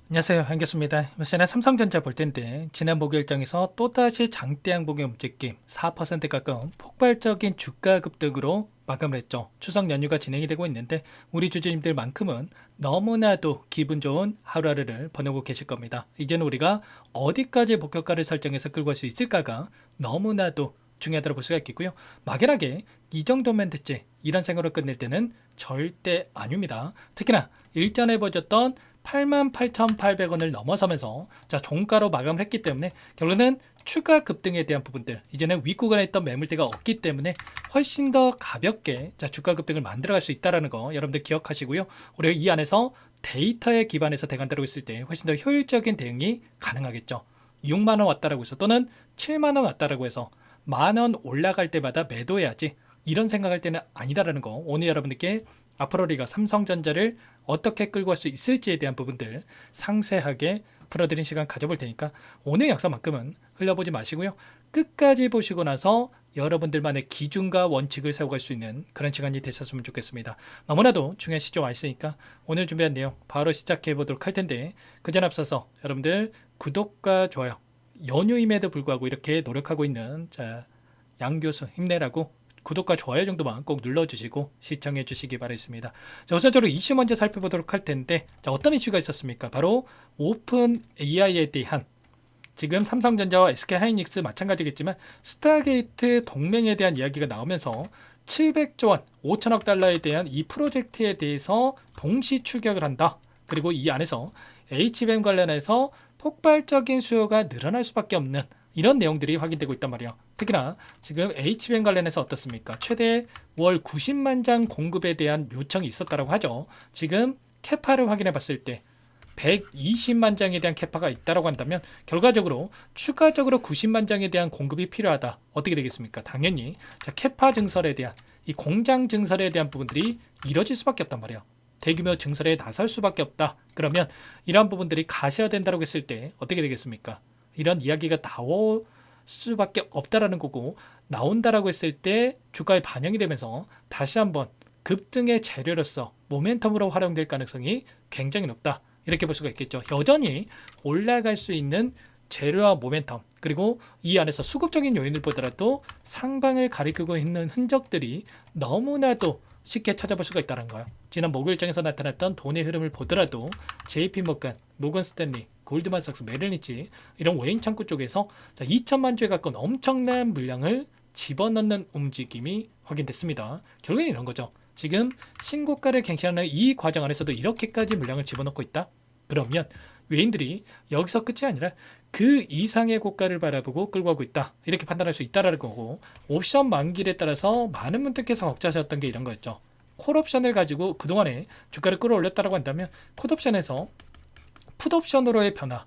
안녕하세요, 한교수입니다. 이번 시간에 삼성전자 볼 텐데 지난 목요일장에서 또다시 장대 양봉의 움직임 4% 가까운 폭발적인 주가 급등으로 마감을 했죠. 추석 연휴가 진행이 되고 있는데 우리 주주님들만큼은 너무나도 기분 좋은 하루하루를 보내고 계실 겁니다. 이제는 우리가 어디까지 목표가를 설정해서 끌고 갈 수 있을까가 너무나도 중요하다고 볼 수가 있겠고요. 막연하게 이 정도면 됐지 이런 생각으로 끝낼 때는 절대 아닙니다. 특히나 일전에 보여줬던 88,800원을 넘어서면서 자 종가로 마감을 했기 때문에 결론은 추가 급등에 대한 부분들 이제는 윗구간에 있던 매물대가 없기 때문에 훨씬 더 가볍게 자 주가 급등을 만들어갈 수 있다는 거 여러분들 기억하시고요. 우리가 이 안에서 데이터에 기반해서 대간다고 했을 때 훨씬 더 효율적인 대응이 가능하겠죠. 6만원 왔다라고 해서 또는 7만원 왔다라고 해서 만원 올라갈 때마다 매도해야지 이런 생각할 때는 아니다라는 거 오늘 여러분들께 앞으로 우리가 삼성전자를 어떻게 끌고 갈 수 있을지에 대한 부분들 상세하게 풀어드린 시간 가져볼 테니까 오늘 영상만큼은 흘려보지 마시고요. 끝까지 보시고 나서 여러분들만의 기준과 원칙을 세워갈 수 있는 그런 시간이 되셨으면 좋겠습니다. 너무나도 중요한 시점 와 있으니까 오늘 준비한 내용 바로 시작해 보도록 할 텐데 그전 앞서서 여러분들 구독과 좋아요 연휴임에도 불구하고 이렇게 노력하고 있는 양 교수 힘내라고 구독과 좋아요 정도만 꼭 눌러주시고 시청해 주시기 바라겠습니다. 자, 우선적으로 이슈 먼저 살펴보도록 할 텐데 자, 어떤 이슈가 있었습니까? 바로 오픈 AI에 대한 지금 삼성전자와 SK하이닉스 마찬가지겠지만 스타게이트 동맹에 대한 이야기가 나오면서 700조 원, 5천억 달러에 대한 이 프로젝트에 대해서 동시 출격을 한다. 그리고 이 안에서 HBM 관련해서 폭발적인 수요가 늘어날 수밖에 없는 이런 내용들이 확인되고 있단 말이에요. 특히나 지금 HBM 관련해서 어떻습니까? 최대 월 90만 장 공급에 대한 요청이 있었다고 하죠. 지금 캐파를 확인해 봤을 때 120만 장에 대한 캐파가 있다고 한다면 결과적으로 추가적으로 90만 장에 대한 공급이 필요하다. 어떻게 되겠습니까? 당연히 캐파 증설에 대한 이 공장 증설에 대한 부분들이 이뤄질 수밖에 없단 말이에요. 대규모 증설에 나설 수밖에 없다. 그러면 이러한 부분들이 가셔야 된다고 했을 때 어떻게 되겠습니까? 이런 이야기가 나올 수밖에 없다라는 거고 나온다라고 했을 때 주가에 반영이 되면서 다시 한번 급등의 재료로서 모멘텀으로 활용될 가능성이 굉장히 높다. 이렇게 볼 수가 있겠죠. 여전히 올라갈 수 있는 재료와 모멘텀 그리고 이 안에서 수급적인 요인을 보더라도 상방을 가리키고 있는 흔적들이 너무나도 쉽게 찾아볼 수가 있다는 거예요. 지난 목요일장에서 나타났던 돈의 흐름을 보더라도 JP모건, 모건스탠리, 골드만삭스, 메릴린치 이런 외인 창구 쪽에서 2천만 주에 가까운 엄청난 물량을 집어넣는 움직임이 확인됐습니다. 결국엔 이런 거죠. 지금 신고가를 갱신하는 이 과정 안에서도 이렇게까지 물량을 집어넣고 있다? 그러면 외인들이 여기서 끝이 아니라 그 이상의 고가를 바라보고 끌고 가고 있다. 이렇게 판단할 수 있다라는 거고 옵션 만기에 따라서 많은 분들께서 걱정하셨던 게 이런 거였죠. 콜옵션을 가지고 그동안에 주가를 끌어올렸다고 한다면 풋옵션에서 풋옵션으로의 변화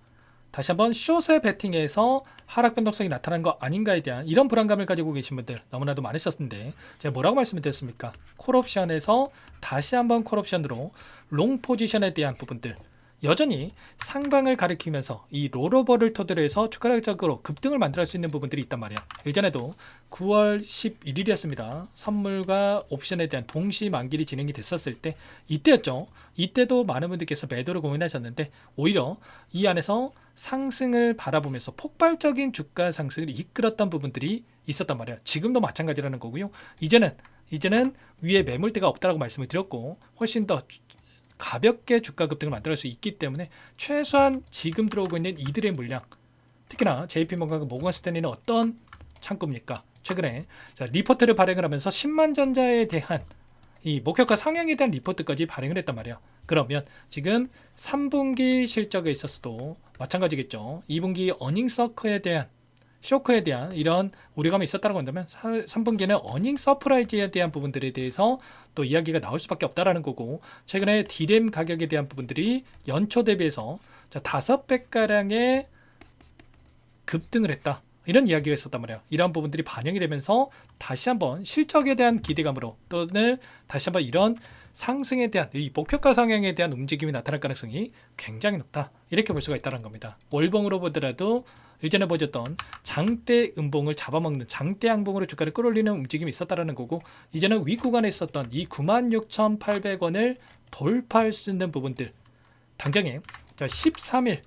다시 한번 숏의 베팅에서 하락 변동성이 나타난 거 아닌가에 대한 이런 불안감을 가지고 계신 분들 너무나도 많으셨는데 제가 뭐라고 말씀을 드렸습니까? 콜옵션에서 다시 한번 콜옵션으로 롱 포지션에 대한 부분들 여전히 상방을 가리키면서 이 롤오버를 토대로 해서 추가적으로 급등을 만들어낼 수 있는 부분들이 있단 말이야. 예전에도 9월 11일이었습니다. 선물과 옵션에 대한 동시 만기일이 진행이 됐었을 때 이때였죠. 이때도 많은 분들께서 매도를 고민하셨는데 오히려 이 안에서 상승을 바라보면서 폭발적인 주가 상승을 이끌었던 부분들이 있었단 말이야. 지금도 마찬가지라는 거고요. 이제는 위에 매물대가 없다라고 말씀을 드렸고 훨씬 더 가볍게 주가 급등을 만들 수 있기 때문에 최소한 지금 들어오고 있는 이들의 물량 특히나 JP모건과 모건스탠리는 어떤 창구입니까? 최근에 리포트를 발행을 하면서 10만 전자에 대한 이 목표가 상향에 대한 리포트까지 발행을 했단 말이에요. 그러면 지금 3분기 실적에 있어서도 마찬가지겠죠. 2분기 어닝서크에 대한 쇼크에 대한 이런 우려감이 있었다고 한다면 3분기에는 어닝 서프라이즈에 대한 부분들에 대해서 또 이야기가 나올 수밖에 없다라는 거고 최근에 D램 가격에 대한 부분들이 연초 대비해서 5배가량의 급등을 했다. 이런 이야기가 있었단 말이에요. 이러한 부분들이 반영이 되면서 다시 한번 실적에 대한 기대감으로 또는 다시 한번 이런 상승에 대한 이 목표가 상향에 대한 움직임이 나타날 가능성이 굉장히 높다. 이렇게 볼 수가 있다는 겁니다. 월봉으로 보더라도 예전에 보여줬던 장대 음봉을 잡아먹는 장대 양봉으로 주가를 끌어올리는 움직임이 있었다는 거고 이제는 윗구간에 있었던 이 96,800원을 돌파할 수 있는 부분들 당장에 자, 13일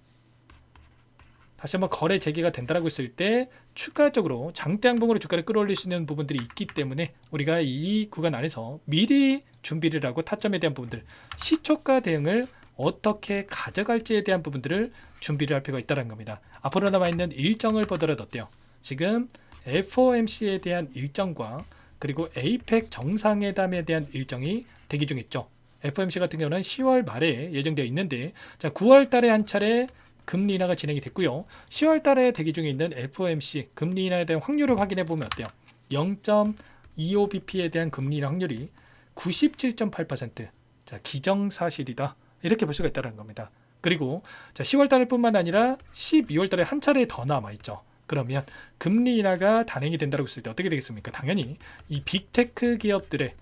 다시 한번 거래 재개가 된다라고 했을 때 추가적으로 장대 양봉으로 주가를 끌어올릴 수 있는 부분들이 있기 때문에 우리가 이 구간 안에서 미리 준비를 하고 타점에 대한 부분들, 시초가 대응을 어떻게 가져갈지에 대한 부분들을 준비를 할 필요가 있다는 겁니다. 앞으로 남아있는 일정을 보더라도 어때요? 지금 FOMC에 대한 일정과 그리고 APEC 정상회담에 대한 일정이 대기 중에 있죠. FOMC 같은 경우는 10월 말에 예정되어 있는데, 자, 9월 달에 한 차례 금리 인하가 진행이 됐고요. 10월 달에 대기 중에 있는 FOMC 금리 인하에 대한 확률을 확인해 보면 어때요? 0.25bp에 대한 금리 인하 확률이 97.8%. 자, 기정사실이다. 이렇게 볼 수가 있다는 겁니다. 그리고 자, 10월 달뿐만 아니라 12월 달에 한 차례 더 남아 있죠. 그러면 금리 인하가 단행이 된다고 했을 때 어떻게 되겠습니까? 당연히 이 빅테크 기업들의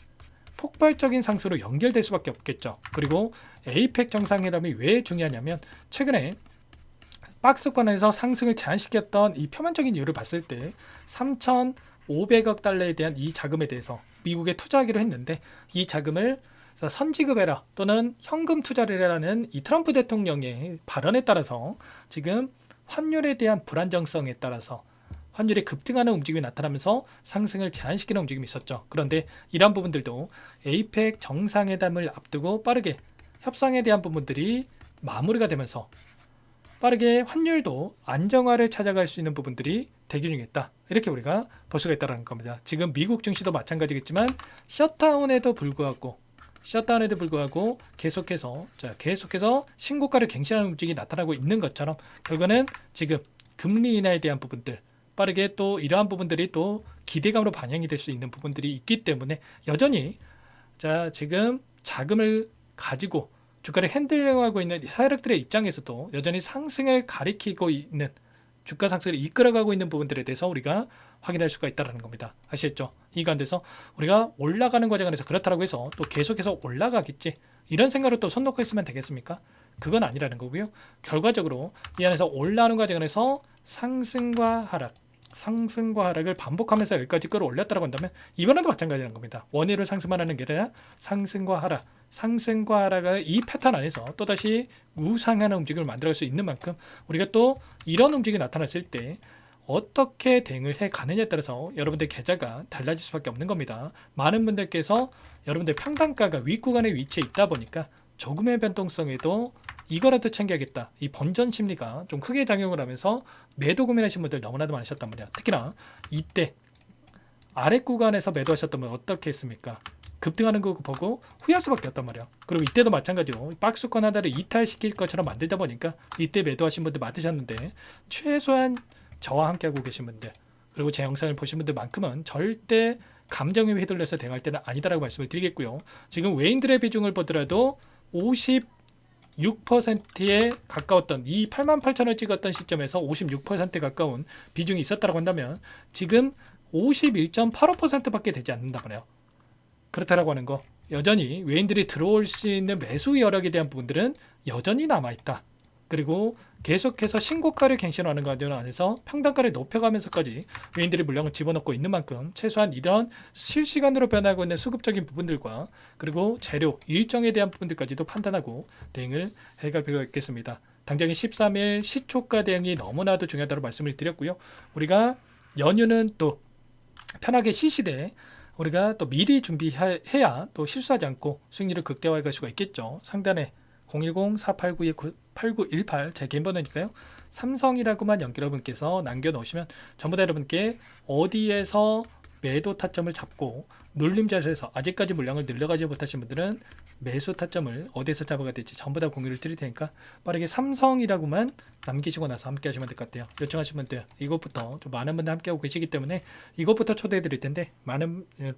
폭발적인 상승으로 연결될 수밖에 없겠죠. 그리고 APEC 정상회담이 왜 중요하냐면 최근에 박스권에서 상승을 제한시켰던 이 표면적인 이유를 봤을 때 3,500억 달러에 대한 이 자금에 대해서 미국에 투자하기로 했는데, 이 자금을 선지급해라 또는 현금 투자를 해라는 이 트럼프 대통령의 발언에 따라서 지금 환율에 대한 불안정성에 따라서 환율이 급등하는 움직임이 나타나면서 상승을 제한시키는 움직임이 있었죠. 그런데 이러한 부분들도 APEC 정상회담을 앞두고 빠르게 협상에 대한 부분들이 마무리가 되면서 빠르게 환율도 안정화를 찾아갈 수 있는 부분들이 대기 중에 있다. 이렇게 우리가 볼 수가 있다는 겁니다. 지금 미국 증시도 마찬가지겠지만 셧다운에도 불구하고 계속해서 신고가를 갱신하는 움직임이 나타나고 있는 것처럼 결과는 지금 금리 인하에 대한 부분들, 빠르게 또 이러한 부분들이 또 기대감으로 반영이 될 수 있는 부분들이 있기 때문에 여전히 자, 지금 자금을 가지고 주가를 핸들링하고 있는 세력들의 입장에서도 여전히 상승을 가리키고 있는, 주가 상승을 이끌어가고 있는 부분들에 대해서 우리가 확인할 수가 있다는 겁니다. 아시겠죠? 이 가운데서 우리가 올라가는 과정 안에서 그렇다고 해서 또 계속해서 올라가겠지, 이런 생각으로 또 손 놓고 있으면 되겠습니까? 그건 아니라는 거고요. 결과적으로 이 안에서 올라가는 과정 안에서 상승과 하락을 반복하면서 여기까지 끌어올렸다고 한다면 이번에도 마찬가지라는 겁니다. 원위로 상승만 하는 게 아니라 상승과 하락의 이 패턴 안에서 또다시 우상하는 움직임을 만들어갈 수 있는 만큼 우리가 또 이런 움직임이 나타났을 때 어떻게 대응을 해 가느냐에 따라서 여러분들 계좌가 달라질 수밖에 없는 겁니다. 많은 분들께서 여러분들 평단가가 윗구간에 위치해 있다 보니까 조금의 변동성에도 이거라도 챙겨야겠다, 이 번전 심리가 좀 크게 작용을 하면서 매도 고민하신 분들 너무나도 많으셨단 말이야. 특히나 이때 아래 구간에서 매도하셨다면 어떻게 했습니까? 급등하는 거 보고 후회할 수밖에 없단 말이야. 그리고 이때도 마찬가지로 박스권 하나를 이탈시킬 것처럼 만들다 보니까 이때 매도하신 분들 많으셨는데, 최소한 저와 함께하고 계신 분들 그리고 제 영상을 보신 분들만큼은 절대 감정에 휘둘려서 대응할 때는 아니다라고 말씀을 드리겠고요. 지금 외인들의 비중을 보더라도 56%에 가까웠던 이 88,000을 찍었던 시점에서 56%에 가까운 비중이 있었다고 한다면 지금 51.85%밖에 되지 않는단 말이에요. 그렇다라고 하는 거, 여전히 외인들이 들어올 수 있는 매수 여력에 대한 부분들은 여전히 남아있다. 그리고 계속해서 신고가를 갱신하는 과정 안에서 평단가를 높여가면서까지 외인들이 물량을 집어넣고 있는 만큼 최소한 이런 실시간으로 변하고 있는 수급적인 부분들과 그리고 재료 일정에 대한 부분들까지도 판단하고 대응을 해갈 필요가 있겠습니다. 당장의 13일 시초가 대응이 너무나도 중요하다고 말씀을 드렸고요. 우리가 연휴는 또 편하게 쉬시되 우리가 또 미리 준비해야 또 실수하지 않고 수익률을 극대화해 갈 수가 있겠죠. 상단에 010-4892-8918 제 개인 번호니까요. 삼성이라고만 여러분께서 남겨놓으시면 전부 다 여러분께 어디에서 매도 타점을 잡고 눌림 자세에서 아직까지 물량을 늘려가지 못하신 분들은 매수 타점을 어디에서 잡아야 될지 전부 다 공유를 드릴 테니까 빠르게 삼성이라고만 남기시고 나서 함께 하시면 될 것 같아요. 요청하시면 돼요. 이것부터 좀 많은 분들 함께 하고 계시기 때문에 이것부터 초대해 드릴 텐데,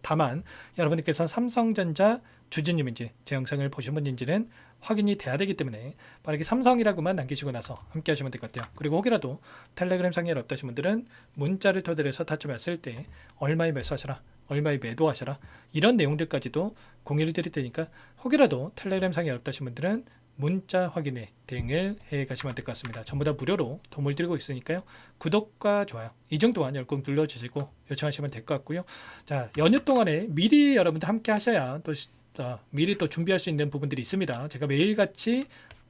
다만 여러분들께서 삼성전자 주주님인지 제 영상을 보신 분인지는 확인이 돼야 되기 때문에 빠르게 삼성이라고만 남기시고 나서 함께 하시면 될 것 같아요. 그리고 혹이라도 텔레그램 상에 없다신 분들은 문자를 토대로 해서 타점을 했을 때 얼마에 매수하셔라, 얼마에 매도하셔라, 이런 내용들까지도 공유를 드릴 테니까 혹이라도 텔레그램 상에 없다신 분들은 문자 확인에 대응을 해 가시면 될 것 같습니다. 전부 다 무료로 도움을 드리고 있으니까요. 구독과 좋아요 이 정도만 꼭 눌러주시고 요청하시면 될 것 같고요. 자, 연휴 동안에 미리 여러분들 함께 하셔야 또 자, 미리 또 준비할 수 있는 부분들이 있습니다. 제가 매일같이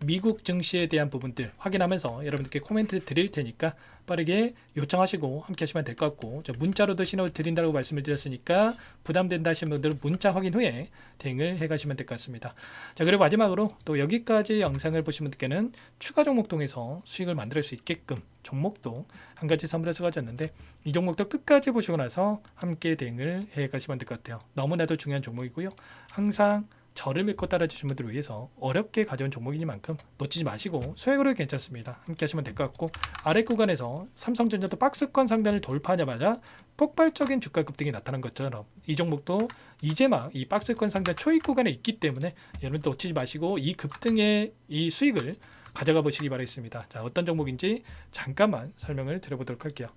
미국 증시에 대한 부분들 확인하면서 여러분들께 코멘트 드릴 테니까 빠르게 요청하시고 함께 하시면 될 것 같고, 문자로도 신호를 드린다고 말씀을 드렸으니까 부담된다 하시는 분들은 문자 확인 후에 대응을 해 가시면 될 것 같습니다. 자, 그리고 마지막으로 또 여기까지 영상을 보신 분들께는 추가 종목 통해서 수익을 만들 수 있게끔 종목도 한 가지 선물해서 가졌는데, 이 종목도 끝까지 보시고 나서 함께 대응을 해 가시면 될 것 같아요. 너무나도 중요한 종목이고요. 항상 저를 믿고 따라주신 분들을 위해서 어렵게 가져온 종목이니만큼 놓치지 마시고 소액으로 괜찮습니다. 함께 하시면 될 것 같고, 아래 구간에서 삼성전자도 박스권 상단을 돌파하자마자 폭발적인 주가 급등이 나타난 것처럼 이 종목도 이제 막 이 박스권 상단 초입 구간에 있기 때문에 여러분 놓치지 마시고 이 급등의 이 수익을 가져가 보시기 바라겠습니다. 자, 어떤 종목인지 잠깐만 설명을 드려보도록 할게요.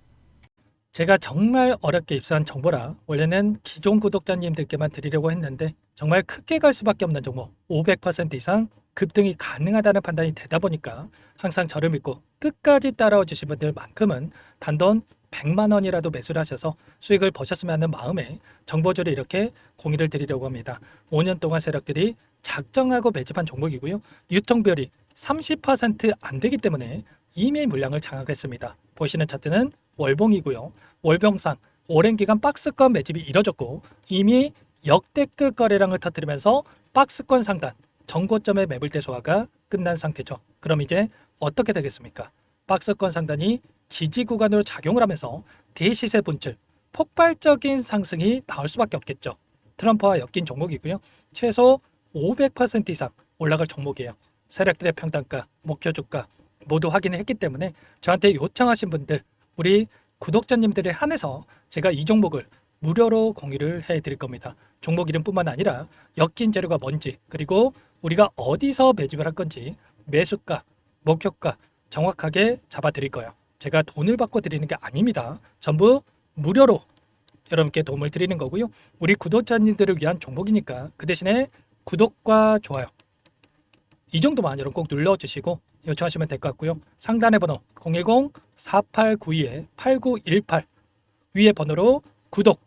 제가 정말 어렵게 입수한 정보라 원래는 기존 구독자님들께만 드리려고 했는데 정말 크게 갈 수밖에 없는 종목, 500% 이상 급등이 가능하다는 판단이 되다 보니까 항상 저를 믿고 끝까지 따라와 주신 분들만큼은 단돈 100만 원이라도 매수를 하셔서 수익을 보셨으면 하는 마음에 정보주를 이렇게 공유를 드리려고 합니다. 5년 동안 세력들이 작정하고 매집한 종목이고요. 유통비율이 30% 안 되기 때문에 이미 물량을 장악했습니다. 보시는 차트는 월봉이고요. 월봉상 오랜 기간 박스권 매집이 이뤄졌고 이미 역대급 거래량을 터뜨리면서 박스권 상단 전고점의 매물대 소화가 끝난 상태죠. 그럼 이제 어떻게 되겠습니까? 박스권 상단이 지지 구간으로 작용을 하면서 대시세 분출, 폭발적인 상승이 나올 수밖에 없겠죠. 트럼프와 엮인 종목이고요. 최소 500% 이상 올라갈 종목이에요. 세력들의 평단가, 목표 주가 모두 확인을 했기 때문에 저한테 요청하신 분들, 우리 구독자님들에 한해서 제가 이 종목을 무료로 공유를 해드릴 겁니다. 종목 이름뿐만 아니라 엮인 재료가 뭔지, 그리고 우리가 어디서 매집을 할 건지 매수가, 목표가 정확하게 잡아드릴 거예요. 제가 돈을 받고 드리는 게 아닙니다. 전부 무료로 여러분께 도움을 드리는 거고요. 우리 구독자님들을 위한 종목이니까 그 대신에 구독과 좋아요 이 정도만 여러분 꼭 눌러주시고 요청하시면 될 것 같고요. 상단의 번호 010-4892-8918 위에 번호로 구독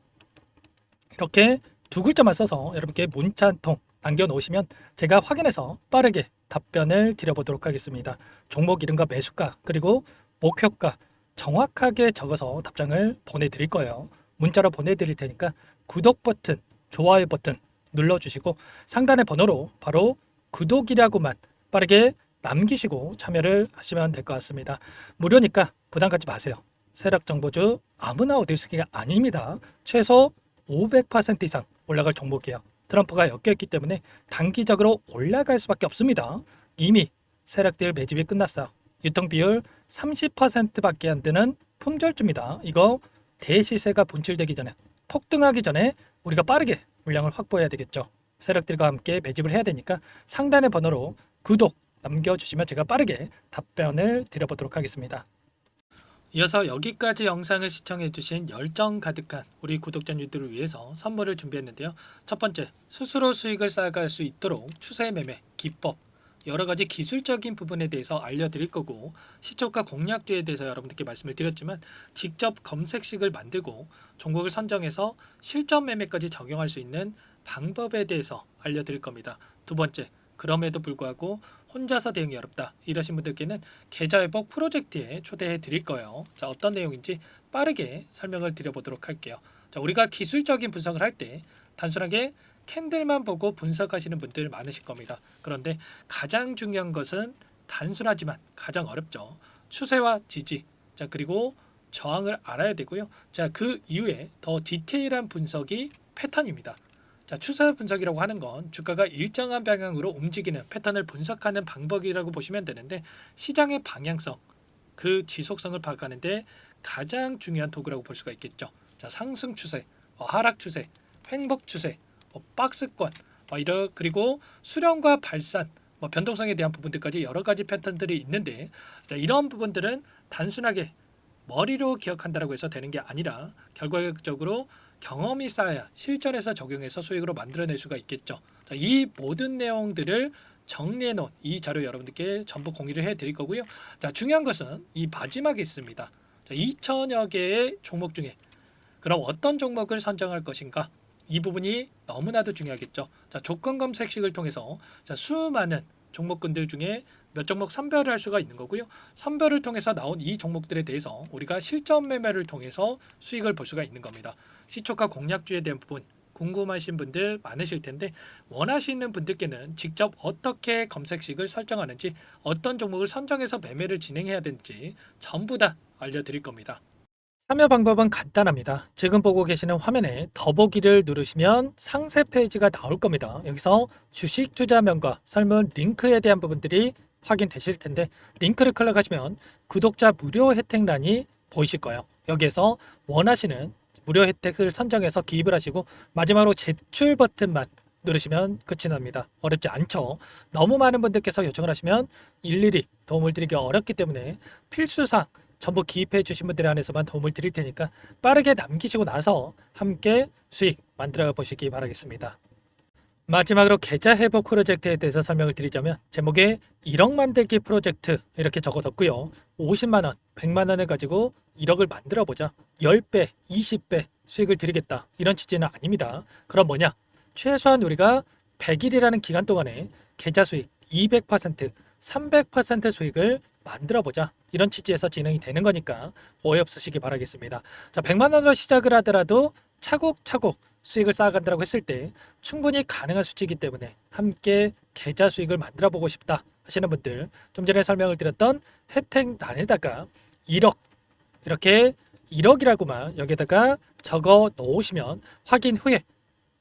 이렇게 두 글자만 써서 여러분께 문자 한 통 남겨놓으시면 제가 확인해서 빠르게 답변을 드려보도록 하겠습니다. 종목 이름과 매수가 그리고 목표가 정확하게 적어서 답장을 보내드릴 거예요. 문자로 보내드릴 테니까 구독 버튼, 좋아요 버튼 눌러주시고 상단의 번호로 바로 구독이라고만 빠르게 남기시고 참여를 하시면 될 것 같습니다. 무료니까 부담 갖지 마세요. 세력 정보주 아무나 얻을 수 있는 게 아닙니다. 최소 500% 이상 올라갈 종목이에요. 트럼프가 엮여있기 때문에 단기적으로 올라갈 수밖에 없습니다. 이미 세력들 매집이 끝났어요. 유통비율 30%밖에 안 되는 품절주입니다. 이거 대시세가 분출되기 전에 폭등하기 전에 우리가 빠르게 물량을 확보해야 되겠죠. 세력들과 함께 매집을 해야 되니까 상단의 번호로 구독 남겨주시면 제가 빠르게 답변을 드려보도록 하겠습니다. 이어서 여기까지 영상을 시청해주신 열정 가득한 우리 구독자님들을 위해서 선물을 준비했는데요. 첫 번째, 스스로 수익을 쌓아갈 수 있도록 추세 매매 기법 여러가지 기술적인 부분에 대해서 알려드릴 거고, 시초가 공략도에 대해서 여러분들께 말씀을 드렸지만 직접 검색식을 만들고 종목을 선정해서 실전 매매까지 적용할 수 있는 방법에 대해서 알려드릴 겁니다. 두 번째, 그럼에도 불구하고 혼자서 대응이 어렵다 이러신 분들께는 계좌회복 프로젝트에 초대해 드릴 거예요. 자, 어떤 내용인지 빠르게 설명을 드려보도록 할게요. 자, 우리가 기술적인 분석을 할 때 단순하게 캔들만 보고 분석하시는 분들 많으실 겁니다. 그런데 가장 중요한 것은 단순하지만 가장 어렵죠. 추세와 지지, 자 그리고 저항을 알아야 되고요. 자, 그 이후에 더 디테일한 분석이 패턴입니다. 자, 추세 분석이라고 하는 건 주가가 일정한 방향으로 움직이는 패턴을 분석하는 방법이라고 보시면 되는데, 시장의 방향성, 그 지속성을 파악하는데 가장 중요한 도구라고 볼 수가 있겠죠. 자, 상승 추세, 하락 추세, 횡복 추세, 박스권, 그리고 수렴과 발산, 변동성에 대한 부분들까지 여러 가지 패턴들이 있는데, 자, 이런 부분들은 단순하게 머리로 기억한다고 해서 되는 게 아니라 결과적으로 경험이 쌓아야 실전에서 적용해서 수익으로 만들어낼 수가 있겠죠. 자, 이 모든 내용들을 정리해 놓은 이 자료 여러분들께 전부 공유를 해 드릴 거고요. 자, 중요한 것은 이 마지막에 있습니다. 자, 2천여 개의 종목 중에 그럼 어떤 종목을 선정할 것인가? 이 부분이 너무나도 중요하겠죠. 자, 조건 검색식을 통해서 자, 수많은 종목군들 중에 몇 종목 선별을 할 수가 있는 거고요. 선별을 통해서 나온 이 종목들에 대해서 우리가 실전 매매를 통해서 수익을 볼 수가 있는 겁니다. 시초가 공략주에 대한 부분 궁금하신 분들 많으실 텐데 원하시는 분들께는 직접 어떻게 검색식을 설정하는지 어떤 종목을 선정해서 매매를 진행해야 되는지 전부 다 알려드릴 겁니다. 참여 방법은 간단합니다. 지금 보고 계시는 화면에 더보기를 누르시면 상세 페이지가 나올 겁니다. 여기서 주식 투자명과 설문 링크에 대한 부분들이 확인되실 텐데 링크를 클릭하시면 구독자 무료 혜택란이 보이실 거예요. 여기에서 원하시는 무료 혜택을 선정해서 기입을 하시고 마지막으로 제출 버튼만 누르시면 끝이 납니다. 어렵지 않죠? 너무 많은 분들께서 요청을 하시면 일일이 도움을 드리기 어렵기 때문에 필수사항 전부 기입해 주신 분들에 한해서만 도움을 드릴 테니까 빠르게 남기시고 나서 함께 수익 만들어 보시기 바라겠습니다. 마지막으로 계좌 회복 프로젝트에 대해서 설명을 드리자면 제목에 1억 만들기 프로젝트 이렇게 적어뒀고요. 50만 원, 100만 원을 가지고 1억을 만들어 보자. 10배, 20배 수익을 드리겠다. 이런 취지는 아닙니다. 그럼 뭐냐? 최소한 우리가 100일이라는 기간 동안에 계좌 수익 200%, 300% 수익을 만들어 보자. 이런 취지에서 진행이 되는 거니까 오해 없으시기 바라겠습니다. 자, 100만 원으로 시작을 하더라도 차곡차곡 수익을 쌓아간다고 했을 때 충분히 가능한 수치이기 때문에 함께 계좌 수익을 만들어 보고 싶다 하시는 분들 좀 전에 설명을 드렸던 혜택란에다가 1억 이렇게 1억이라고만 여기다가 적어 놓으시면 확인 후에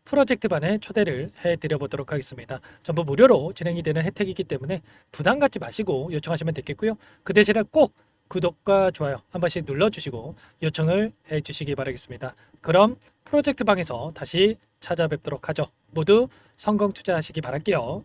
프로젝트반에 초대를 해드려 보도록 하겠습니다. 전부 무료로 진행이 되는 혜택이기 때문에 부담 갖지 마시고 요청하시면 되겠고요. 그 대신에 꼭 구독과 좋아요 한 번씩 눌러주시고 요청을 해주시기 바라겠습니다. 그럼 프로젝트 방에서 다시 찾아뵙도록 하죠. 모두 성공 투자하시기 바랄게요.